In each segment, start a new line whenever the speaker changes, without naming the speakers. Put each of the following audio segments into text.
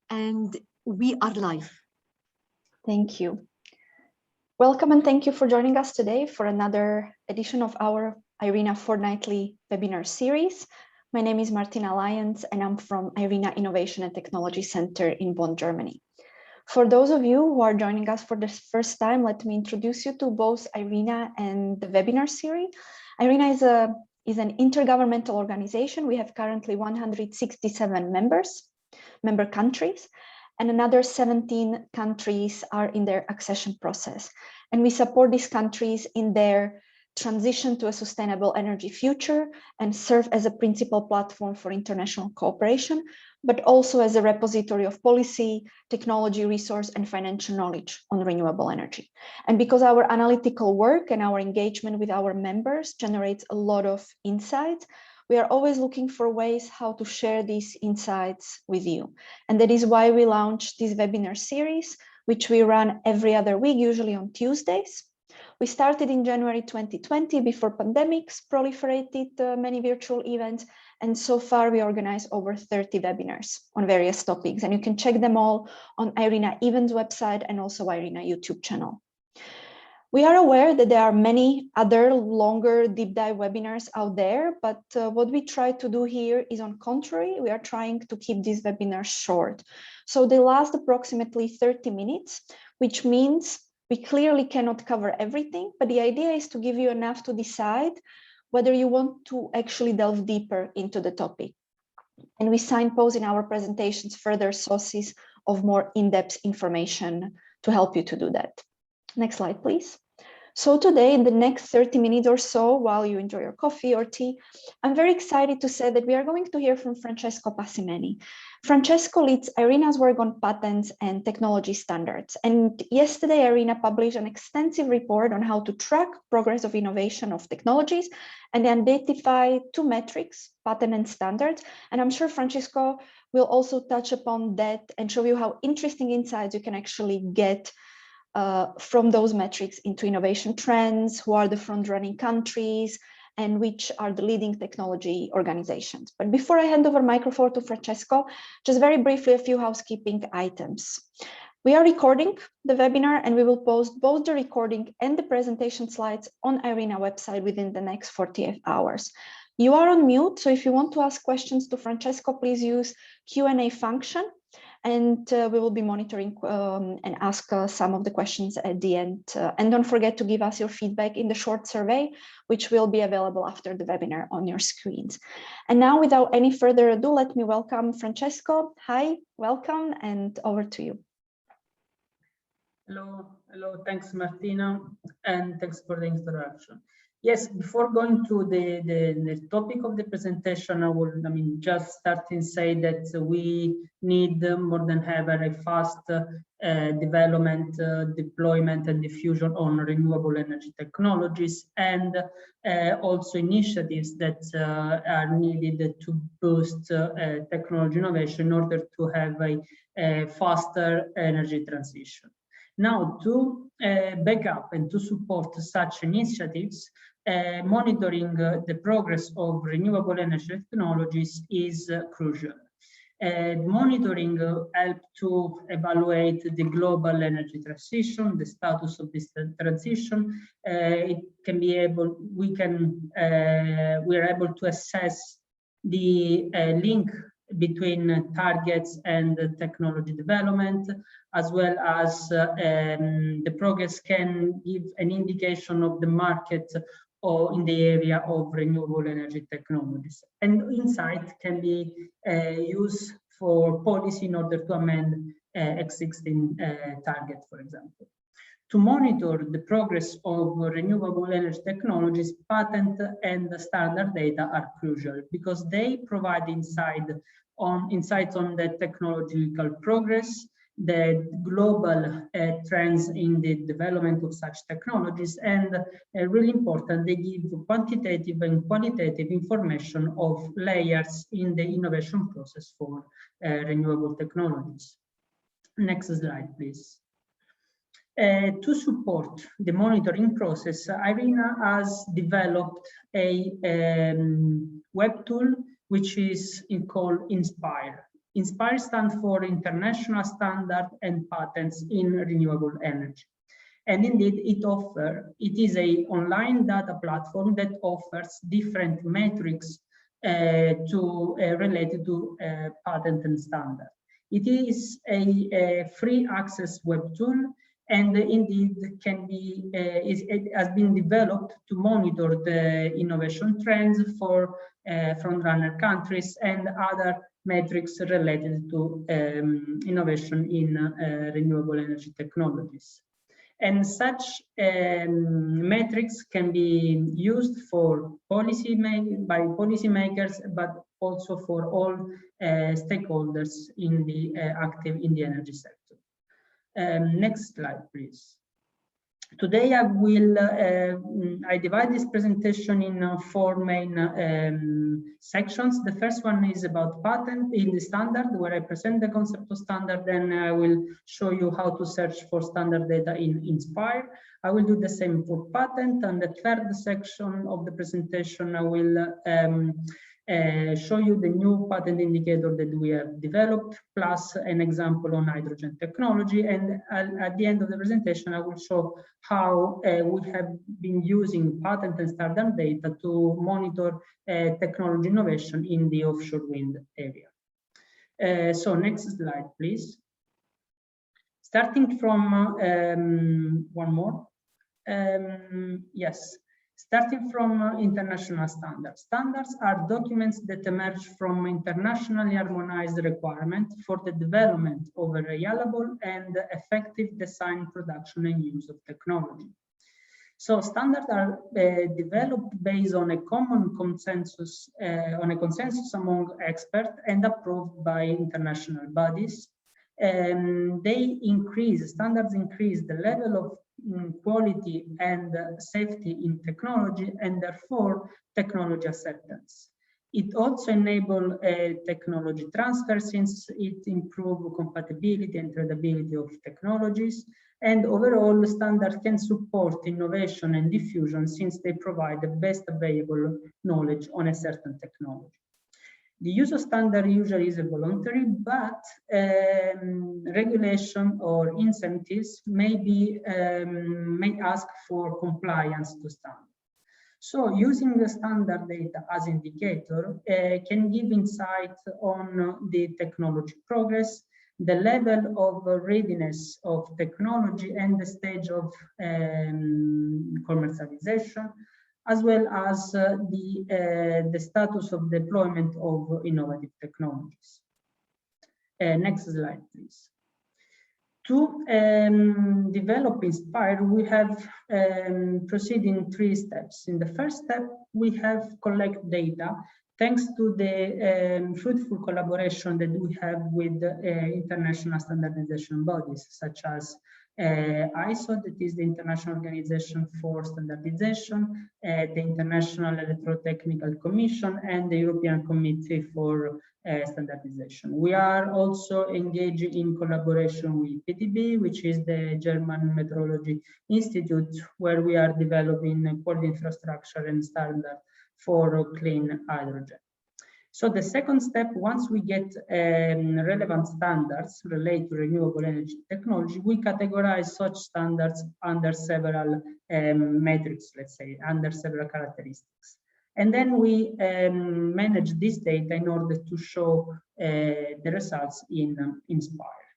and we are live.
Thank you. Welcome and thank you for joining us today for another edition of our IRENA fortnightly webinar series. My name is Martina Lyons and I'm from IRENA Innovation and Technology Center in Bonn, Germany. For those of you who are joining us for the first time, let me introduce you to both IRENA and the webinar series. IRENA is an intergovernmental organization. We have currently 167 member countries, and another 17 countries are in their accession process. And we support these countries in their transition to a sustainable energy future and serve as a principal platform for international cooperation, but also as a repository of policy, technology, resource, and financial knowledge on renewable energy. And because our analytical work and our engagement with our members generates a lot of insights, we are always looking for ways how to share these insights with you. And that is why we launched this webinar series, which we run every other week, usually on Tuesdays. We started in January 2020 before pandemics proliferated many virtual events. And so far we organize over 30 webinars on various topics. And you can check them all on IRENA events website and also IRENA YouTube channel. We are aware that there are many other longer deep dive webinars out there, but what we try to do here is on contrary, we are trying to keep these webinars short. So they last approximately 30 minutes, which means we clearly cannot cover everything, but the idea is to give you enough to decide whether you want to actually delve deeper into the topic. And we signpost in our presentations further sources of more in-depth information to help you to do that. Next slide, please. So today, in the next 30 minutes or so, while you enjoy your coffee or tea, I'm very excited to say that we are going to hear from Francesco Passimeni. Francesco leads IRENA's work on patents and technology standards. And yesterday, IRENA published an extensive report on how to track progress of innovation of technologies and identify two metrics, patent and standards. And I'm sure Francesco will also touch upon that and show you how interesting insights you can actually get from those metrics into innovation trends, who are the front-running countries, and which are the leading technology organizations. But before I hand over microphone to Francesco, just very briefly, a few housekeeping items. We are recording the webinar and we will post both the recording and the presentation slides on IRENA website within the next 48 hours. You are on mute, so if you want to ask questions to Francesco, please use Q&A function. And we will be monitoring and ask some of the questions at the end. And don't forget to give us your feedback in the short survey, which will be available after the webinar on your screens. And now, without any further ado, let me welcome Francesco. Hi, welcome, and over to you.
Hello, thanks Martina, and thanks for the introduction. Yes, before going to the topic of the presentation, just starting say that we need more than ever a fast development, deployment, and diffusion on renewable energy technologies, and also initiatives that are needed to boost technology innovation in order to have a faster energy transition. Now, to back up and to support such initiatives, monitoring the progress of renewable energy technologies is crucial. Monitoring helps to evaluate the global energy transition, the status of this transition. We are able to assess the link between targets and technology development, as well as the progress can give an indication of the market or in the area of renewable energy technologies. And insight can be used for policy in order to amend existing targets, for example. To monitor the progress of renewable energy technologies, patent and standard data are crucial because they provide insights on the technological progress, the global trends in the development of such technologies, and really important, they give quantitative and qualitative information of layers in the innovation process for renewable technologies. Next slide, please. To support the monitoring process, IRENA has developed a web tool which is called Inspire. INSPIRE stands for International Standard and Patents in Renewable Energy. And indeed, it is an online data platform that offers different metrics related to patent and standard. It is a free access web tool, and indeed it has been developed to monitor the innovation trends for front-runner countries and other metrics related to innovation in renewable energy technologies. And such metrics can be used for by policymakers, but also for all stakeholders in the active in the energy sector. Next slide, please. Today I will I divide this presentation in 4 main sections. The first one is about patent in the standard, where I present the concept of standard. Then I will show you how to search for standard data in INSPIRE. I will do the same for patent. And the third section of the presentation, I will show you the new patent indicator that we have developed, plus an example on hydrogen technology. And at the end of the presentation, I will show how we have been using patent and standard data to monitor technology innovation in the offshore wind area. So next slide, please. Starting from one more. Yes. Starting from international standards. Standards are documents that emerge from internationally harmonized requirements for the development of a reliable and effective design, production, and use of technology. So standards are developed based on a common consensus, among experts and approved by international bodies. Standards increase the level of quality and safety in technology, and therefore technology acceptance. It also enables technology transfer, since it improves compatibility and tradability of technologies, and overall standards can support innovation and diffusion, since they provide the best available knowledge on a certain technology. The use of standard usually is voluntary, but regulation or incentives may ask for compliance to standard. So using the standard data as indicator can give insight on the technology progress, the level of readiness of technology, and the stage of commercialization, as well as the status of deployment of innovative technologies. Next slide, please. To develop INSPIRE, we have proceeded in 3 steps. In the first step, we have collect data thanks to the fruitful collaboration that we have with international standardization bodies, such as ISO, that is the International Organization for Standardization, the International Electrotechnical Commission, and the European Committee for Standardization. We are also engaged in collaboration with PTB, which is the German Meteorology Institute, where we are developing quality infrastructure and standard for clean hydrogen. So the second step, once we get relevant standards related to renewable energy technology, we categorize such standards under several metrics, let's say, under several characteristics. And then we manage this data in order to show the results in INSPIRE.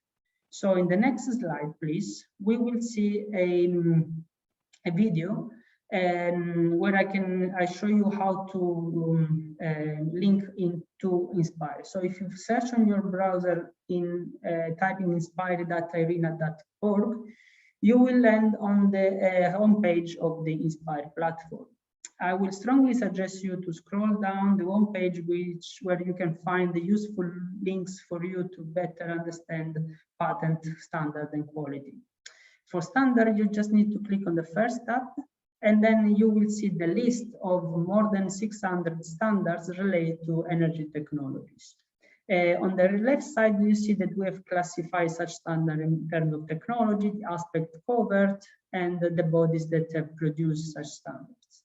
So in the next slide, please, we will see a video where I show you how to link into INSPIRE. So if you search on your browser in typing inspire.irena.org, you will land on the homepage of the INSPIRE platform. I will strongly suggest you to scroll down the homepage, where you can find the useful links for you to better understand patent, standard, and quality. For standard, you just need to click on the first tab, and then you will see the list of more than 600 standards related to energy technologies. On the left side, you see that we have classified such standards in terms of technology, the aspect covered, and the bodies that have produced such standards.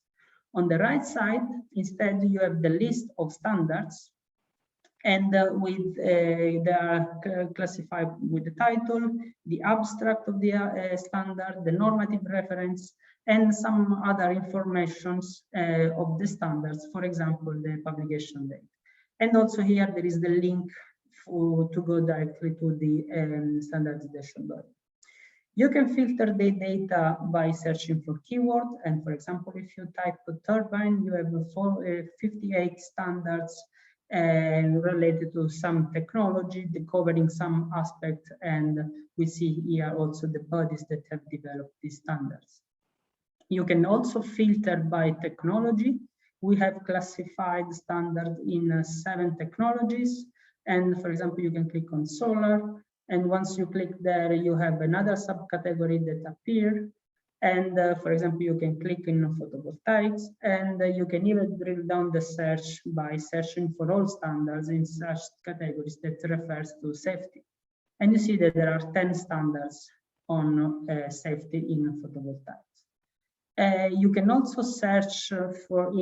On the right side, instead, you have the list of standards, And they are classified with the title, the abstract of the standard, the normative reference, and some other informations of the standards, for example, the publication date. And also here there is the link to go directly to the standardization body. You can filter the data by searching for keywords. And for example, if you type turbine, you have 58 standards related to some technology, covering some aspects. And we see here also the bodies that have developed these standards. You can also filter by technology. We have classified standards in 7 technologies. And for example, you can click on solar. And once you click there, you have another subcategory that appear. And for example, you can click in photovoltaics, and you can even drill down the search by searching for all standards in such categories that refers to safety. And you see that there are 10 standards on safety in photovoltaics. You can also search for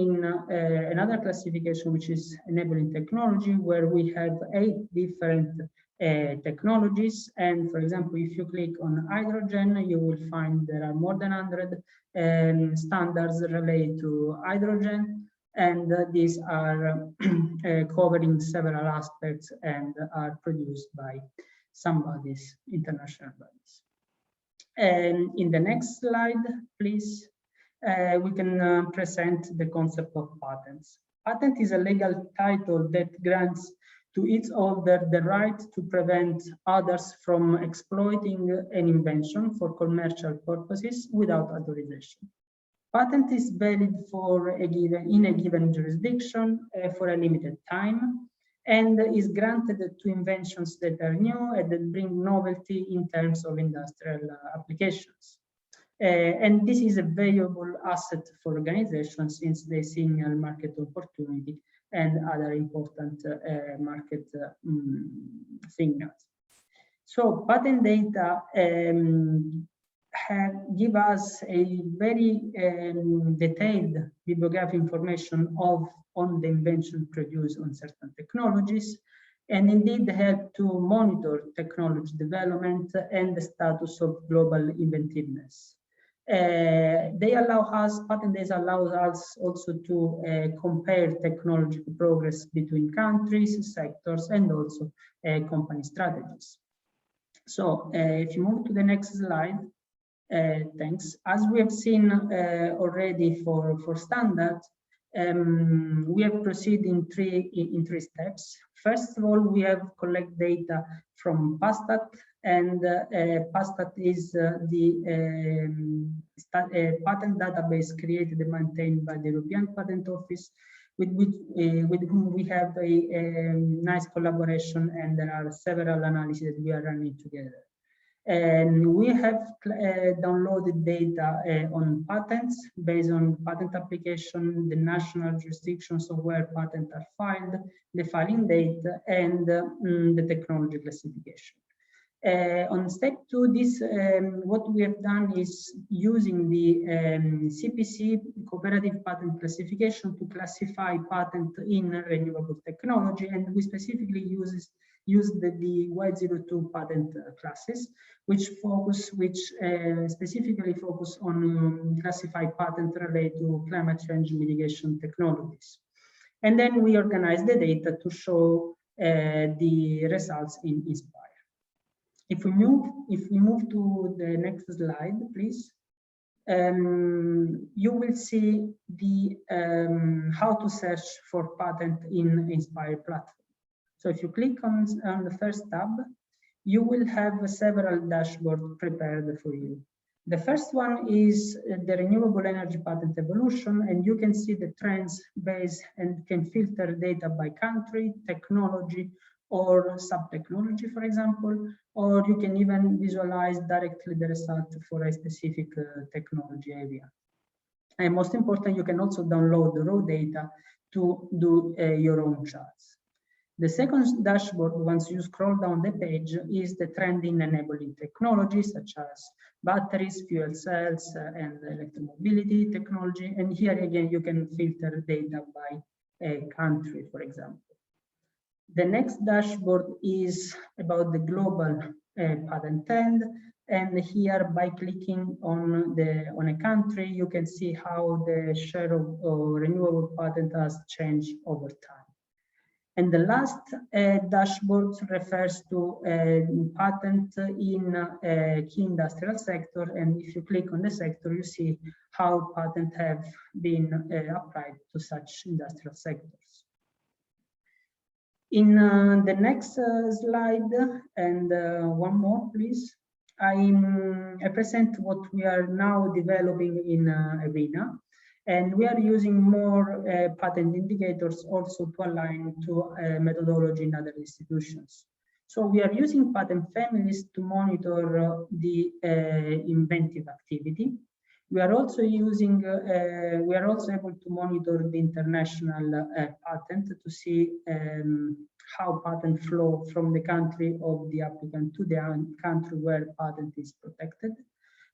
another classification, which is enabling technology, where we have 8 different technologies. And for example, if you click on hydrogen, you will find there are more than 100 standards related to hydrogen. And these are covering several aspects and are produced by some bodies, international bodies. And in the next slide, please. We can present the concept of patents. Patent is a legal title that grants to its holder the right to prevent others from exploiting an invention for commercial purposes without authorization. Patent is valid in a given jurisdiction for a limited time, and is granted to inventions that are new and that bring novelty in terms of industrial applications. And this is a valuable asset for organizations since they signal market opportunity and other important market signals. So patent data give us a very detailed bibliographic information on the invention produced on certain technologies, and indeed help to monitor technology development and the status of global inventiveness. Patent data allows us also to compare technological progress between countries, sectors, and also company strategies. So if you move to the next slide, thanks. As we have seen already for standard, we have proceeded in three steps. First of all, we have collect data from PASTAT, and PASTAT is the patent database created and maintained by the European Patent Office, with whom we have a nice collaboration, and there are several analyses that we are running together. And we have downloaded data on patents based on patent application, the national jurisdictions of where patents are filed, the filing date, and the technology classification. On step 2, what we have done is using the CPC cooperative patent classification to classify patent in renewable technology, and we specifically used the Y02 patent classes, which specifically focus on classified patent related to climate change mitigation technologies. And then we organize the data to show the results in INSPIRE. If we move to the next slide, please, you will see the how to search for patent in INSPIRE platform. So if you click on the first tab, you will have several dashboards prepared for you. The first one is the renewable energy patent evolution, and you can see the trends based and can filter data by country, technology, or sub-technology, for example, or you can even visualize directly the result for a specific technology area. And most important, you can also download the raw data to do your own charts. The second dashboard, once you scroll down the page, is the trend in enabling technologies such as batteries, fuel cells, and electromobility technology. And here again, you can filter data by a country, for example. The next dashboard is about the global patent trend, and here by clicking on a country, you can see how the share of renewable patent has changed over time. And the last dashboard refers to patent in key industrial sector. And if you click on the sector, you see how patents have been applied to such industrial sectors. In the next slide, and one more, please, I present what we are now developing in IRENA. And we are using more patent indicators also to align to methodology in other institutions. So we are using patent families to monitor the inventive activity. We are also using, we are also able to monitor the international patent to see how patent flow from the country of the applicant to the country where patent is protected.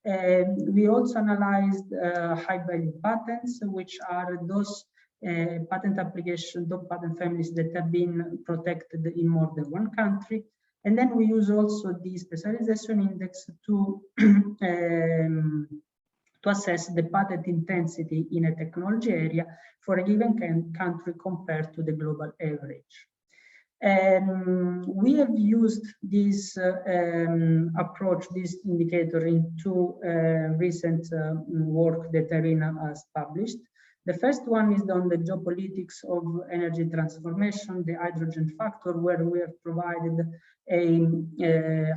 We also analyzed high-value patents, which are those patent applications, those patent families that have been protected in more than one country. And then we use also the Specialization Index to assess the patent intensity in a technology area for a given country compared to the global average. We have used this approach, this indicator, in two recent work that IRENA has published. The first one is on the geopolitics of energy transformation, the hydrogen factor, where we have provided a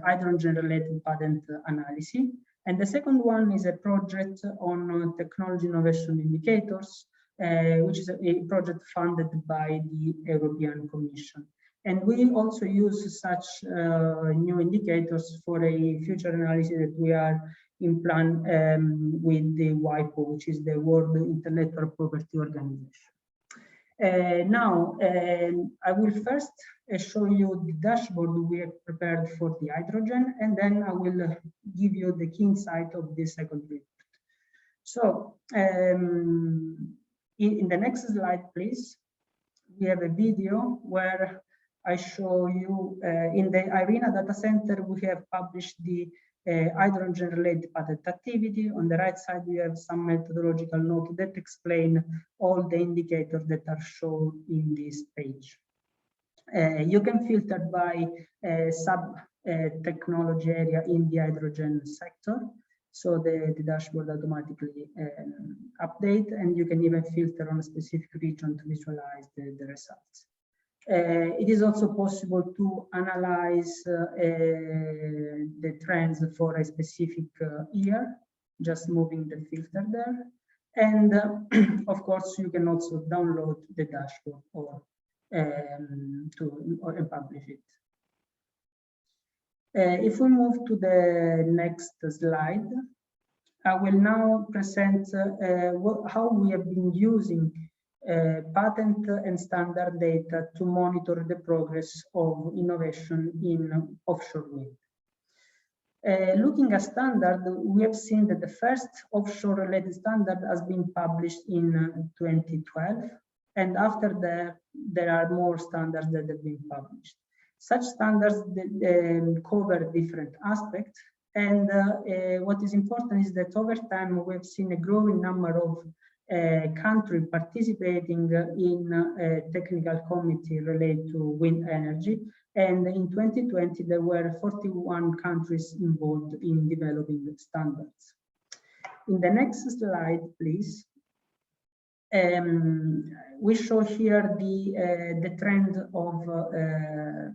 hydrogen-related patent analysis. And the second one is a project on technology innovation indicators, which is a project funded by the European Commission. And we also use such new indicators for a future analysis that we are in plan with the WIPO, which is the World Intellectual Property Organization. Now, I will first show you the dashboard we have prepared for the hydrogen, and then I will give you the key insight of the second report. So, in the next slide, please, we have a video where I show you in the IRENA data center, we have published the hydrogen-related patent activity. On the right side, we have some methodological notes that explain all the indicators that are shown in this page. You can filter by sub-technology area in the hydrogen sector. So the dashboard automatically update, and you can even filter on a specific region to visualize the results. It is also possible to analyze the trends for a specific year, just moving the filter there. And of course, you can also download the dashboard or publish it. If we move to the next slide, I will now present how we have been using patent and standard data to monitor the progress of innovation in offshore wind. Looking at standard, we have seen that the first offshore related standard has been published in 2012, and after that, there are more standards that have been published. Such standards cover different aspects, and what is important is that over time we have seen a growing number of countries participating in a technical committee related to wind energy, and in 2020 there were 41 countries involved in developing standards. In the next slide, please. We show here the trend of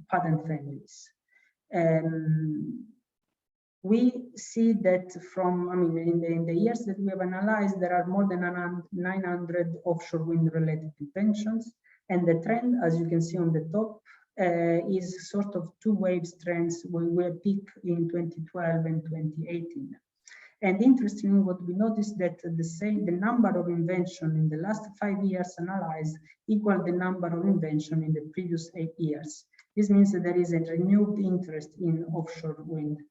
patent families. We see that from, in the years that we have analyzed, there are more than 900 offshore wind related inventions. And the trend, as you can see on the top, is sort of two waves trends when we peak in 2012 and 2018. And interestingly, what we noticed that the number of invention in the last 5 years analyzed equal the number of invention in the previous 8 years. This means that there is a renewed interest in offshore wind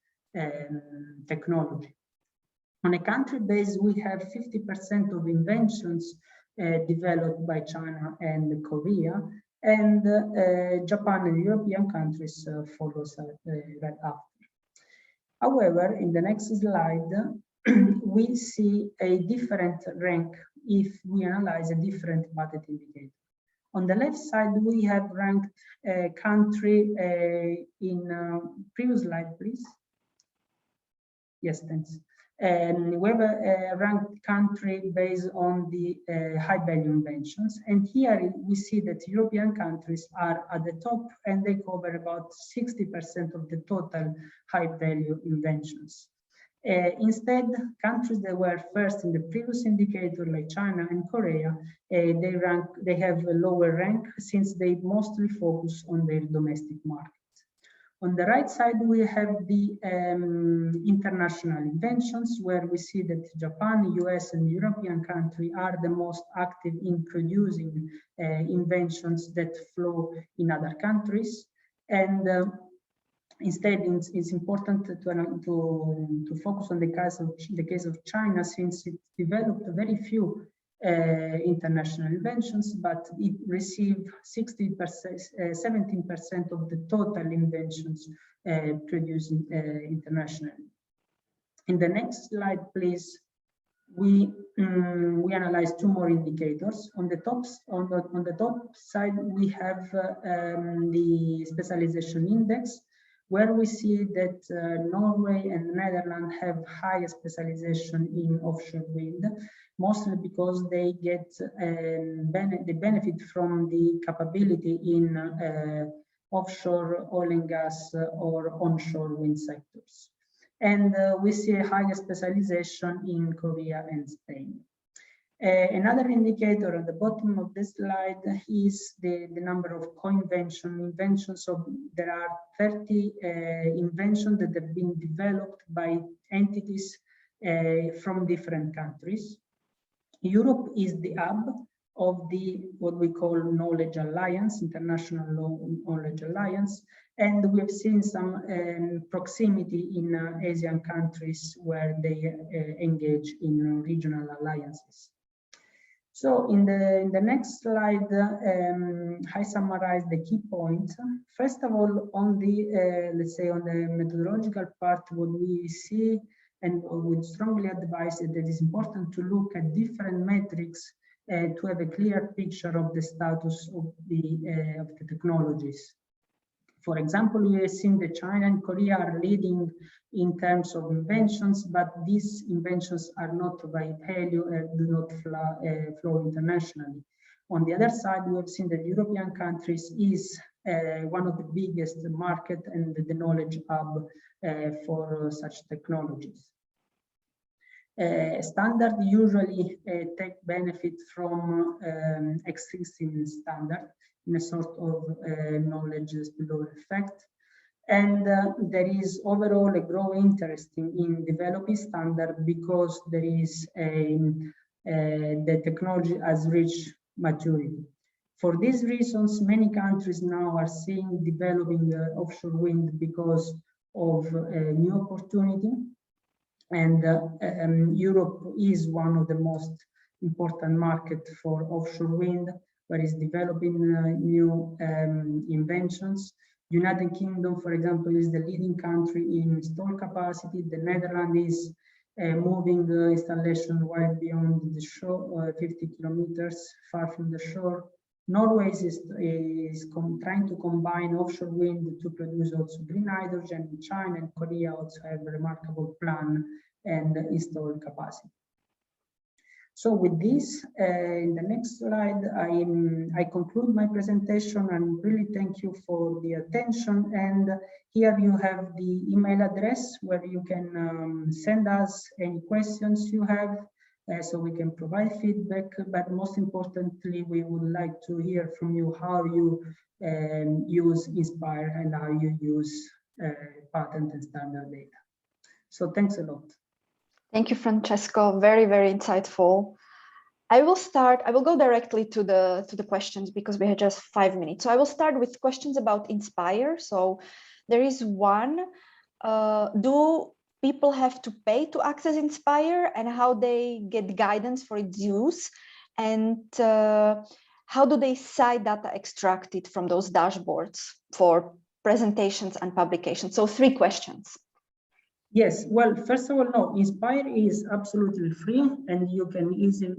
technology. On a country base, we have 50% of inventions developed by China and Korea, and Japan and European countries follows right after. However, in the next slide, we see a different rank if we analyze a different budget indicator. On the left side, we have ranked a country in previous slide, please. Yes, thanks. And we have a ranked country based on the high-value inventions. And here we see that European countries are at the top and they cover about 60% of the total high-value inventions. Instead, countries that were first in the previous indicator, like China and Korea, they have a lower rank since they mostly focus on their domestic market. On the right side, we have the international inventions, where we see that Japan, US, and European countries are the most active in producing inventions that flow in other countries. And instead, it's important to focus on the case of China, since it developed very few international inventions, but it received 17% of the total inventions produced internationally. In the next slide, please, we analyze two more indicators. On the top side, we have the Specialization Index, where we see that Norway and Netherlands have higher specialization in offshore wind, mostly because they get they benefit from the capability in offshore oil and gas or onshore wind sectors. And we see a higher specialization in Korea and Spain. Another indicator at the bottom of this slide is the number of co-inventions. So there are 30 inventions that have been developed by entities from different countries. Europe is the hub of the what we call Knowledge Alliance, International Knowledge Alliance, and we have seen some proximity in Asian countries where they engage in regional alliances. So in the next slide, I summarize the key points. First of all, on the let's say on the methodological part, what we see and would strongly advise that it is important to look at different metrics to have a clear picture of the status of the technologies. For example, we have seen that China and Korea are leading in terms of inventions, but these inventions are not by value and do not flow internationally. On the other side, we have seen that European countries is one of the biggest market and the knowledge hub for such technologies. Standard usually take benefit from existing standard in a sort of knowledge spillover effect. And there is overall a growing interest in developing standard because there is the technology has reached maturity. For these reasons, many countries now are seeing developing offshore wind because of a new opportunity. And Europe is one of the most important markets for offshore wind, where it's developing new inventions. United Kingdom, for example, is the leading country in installed capacity. The Netherlands is moving the installation well beyond the shore, 50 kilometers far from the shore. Norway is trying to combine offshore wind to produce also green hydrogen. China and Korea also have a remarkable plan and installed capacity. So with this, in the next slide, I conclude my presentation and really thank you for the attention. And here you have the email address where you can send us any questions you have. So we can provide feedback, but most importantly, we would like to hear from you how you use Inspire and how you use patent and standard data. So thanks a lot.
Thank you, Francesco. Very, very insightful. I will go directly to the questions because we have just 5 minutes. So I will start with questions about Inspire. So there is one, do people have to pay to access Inspire and how they get guidance for its use? And how do they cite data extracted from those dashboards for presentations and publications? So 3 questions.
Yes, well, first of all, no, Inspire is absolutely free, and you can easily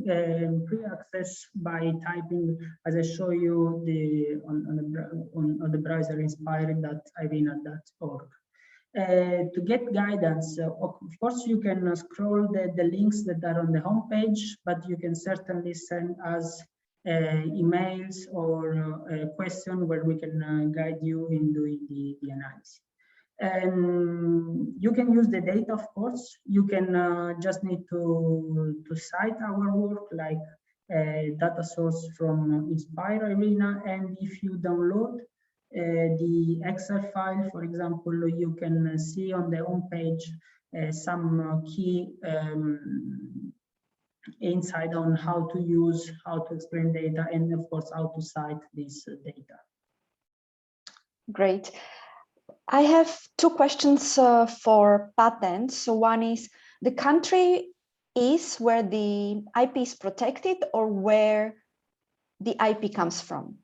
pre-access by typing, as I show you, on the browser inspire.irena.org. To get guidance, of course, you can scroll the links that are on the homepage, but you can certainly send us emails or a question where we can guide you in doing the analysis. And you can use the data, of course. You can just need to cite our work, like data source from Inspire IRENA, and if you download the Excel file, for example, you can see on the home page some key insight on how to use, how to explain data, and of course, how to cite this data.
Great. I have 2 questions for patents. So one is, the country is where the IP is protected or where the IP comes from?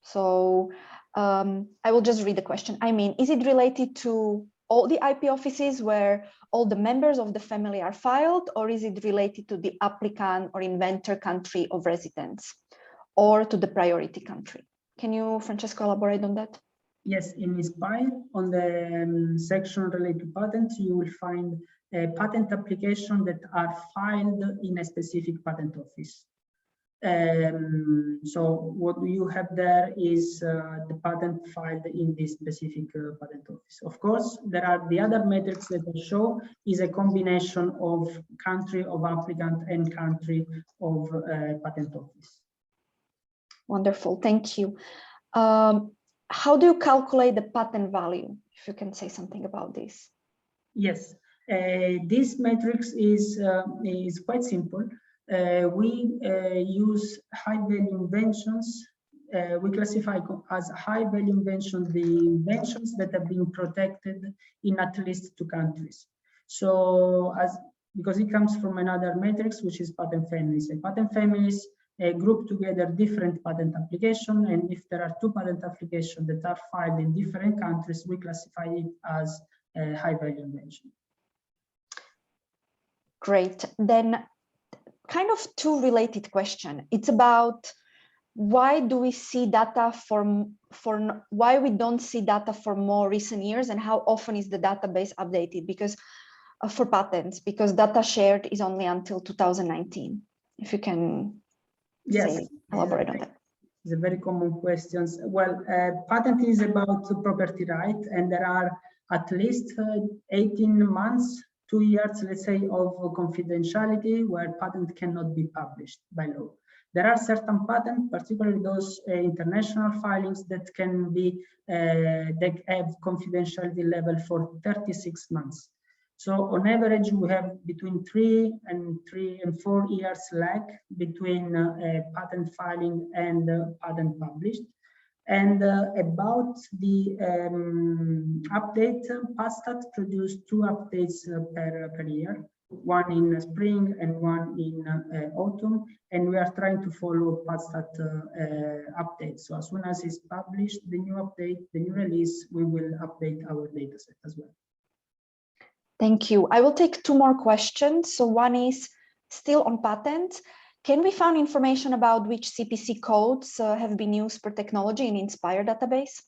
So I will just read the question. I mean, is it related to all the IP offices where all the members of the family are filed, or is it related to the applicant or inventor country of residence, or to the priority country? Can you, Francesco, elaborate on that?
Yes, in Inspire, on the section related to patents, you will find patent applications that are filed in a specific patent office. So what you have there is the patent filed in this specific patent office. Of course, there are the other metrics that I show is a combination of country of applicant and country of patent office.
Wonderful, thank you. How do you calculate the patent value? If you can say something about this.
Yes, this matrix is quite simple. We use high-value inventions. We classify as high-value inventions the inventions that have been protected in at least 2 countries. So, because it comes from another matrix, which is patent families. And patent families group together different patent applications, and if there are 2 patent applications that are filed in different countries, we classify it as a high-value invention.
Great. Then, kind of 2 related questions. It's about why do we see data why we don't see data for more recent years, and how often is the database updated? Because for patents, because data shared is only until 2019. If you can.
Yes,
elaborate on that.
It's a very common question. Well, patent is about property right, and there are at least 18 months, 2 years, let's say, of confidentiality where patent cannot be published by law. There are certain patents, particularly those international filings, that can be they have confidentiality level for 36 months. So on average, we have between 3 and 4 years lag between patent filing and patent published. And about the update, PASTAT produced 2 updates per year, one in spring and one in autumn, and we are trying to follow PASTAT updates. So as soon as it's published, the new update, the new release, we will update our dataset as well.
Thank you. I will take 2 more questions. So one is still on patents. Can we find information about which CPC codes have been used per technology in Inspire database?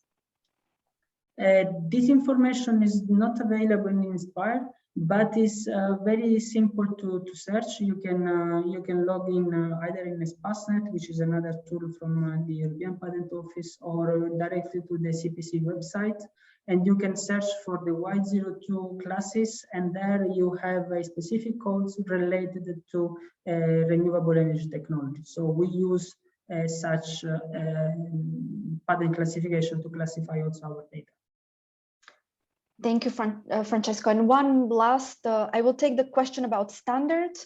This information is not available in Inspire, but it's very simple to search. You can log in either in Spasnet, which is another tool from the European Patent Office, or directly to the CPC website. And you can search for the Y02 classes, and there you have a specific codes related to renewable energy technology. So we use such patent classification to classify also our data.
Thank you, Francesco. And one last, I will take the question about standards.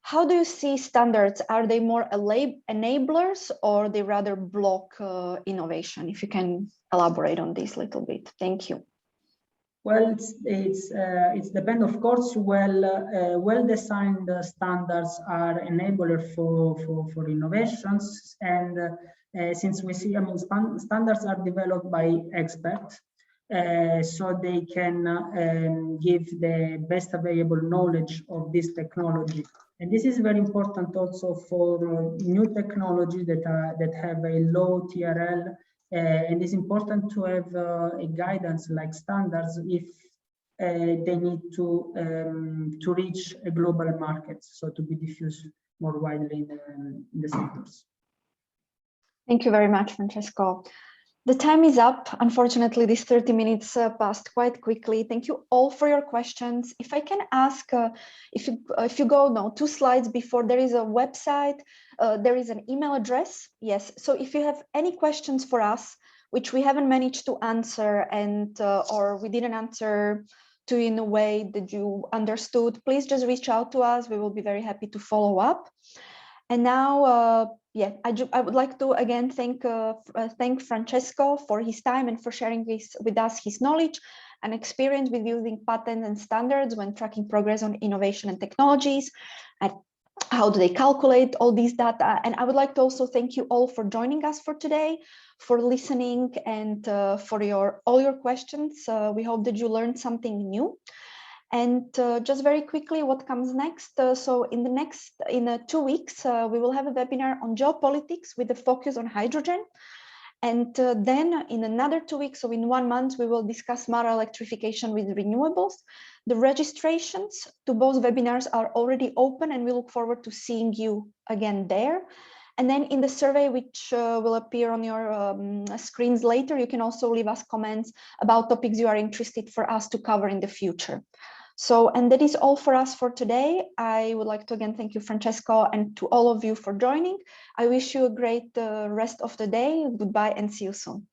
How do you see standards? Are they more enablers, or they rather block innovation? If you can elaborate on this a little bit. Thank you.
Well, it's depend, of course. Well-designed standards are enabler for innovations, and since we see, standards are developed by experts, so they can give the best available knowledge of this technology. And this is very important also for new technology that have a low TRL. And it's important to have a guidance like standards if they need to reach a global market, so to be diffused more widely in the sectors.
Thank you very much, Francesco. The time is up. Unfortunately, these 30 minutes passed quite quickly. Thank you all for your questions. If I can ask, if you go now 2 slides before, there is a website, there is an email address. Yes, so if you have any questions for us, which we haven't managed to answer and or we didn't answer to in a way that you understood, please just reach out to us. We will be very happy to follow up. And now, yeah, I would like to again thank Francesco for his time and for sharing with us his knowledge and experience with using patents and standards when tracking progress on innovation and technologies, and how do they calculate all these data. And I would like to also thank you all for joining us for today, for listening, and for all your questions. We hope that you learned something new. And just very quickly, what comes next? So in 2 weeks, we will have a webinar on geopolitics with a focus on hydrogen. And then in another 2 weeks, so in 1 month, we will discuss smart electrification with renewables. The registrations to both webinars are already open, and we look forward to seeing you again there. And then in the survey, which will appear on your screens later, you can also leave us comments about topics you are interested for us to cover in the future. So, and that is all for us for today. I would like to again thank you, Francesco, and to all of you for joining. I wish you a great rest of the day. Goodbye and see you soon.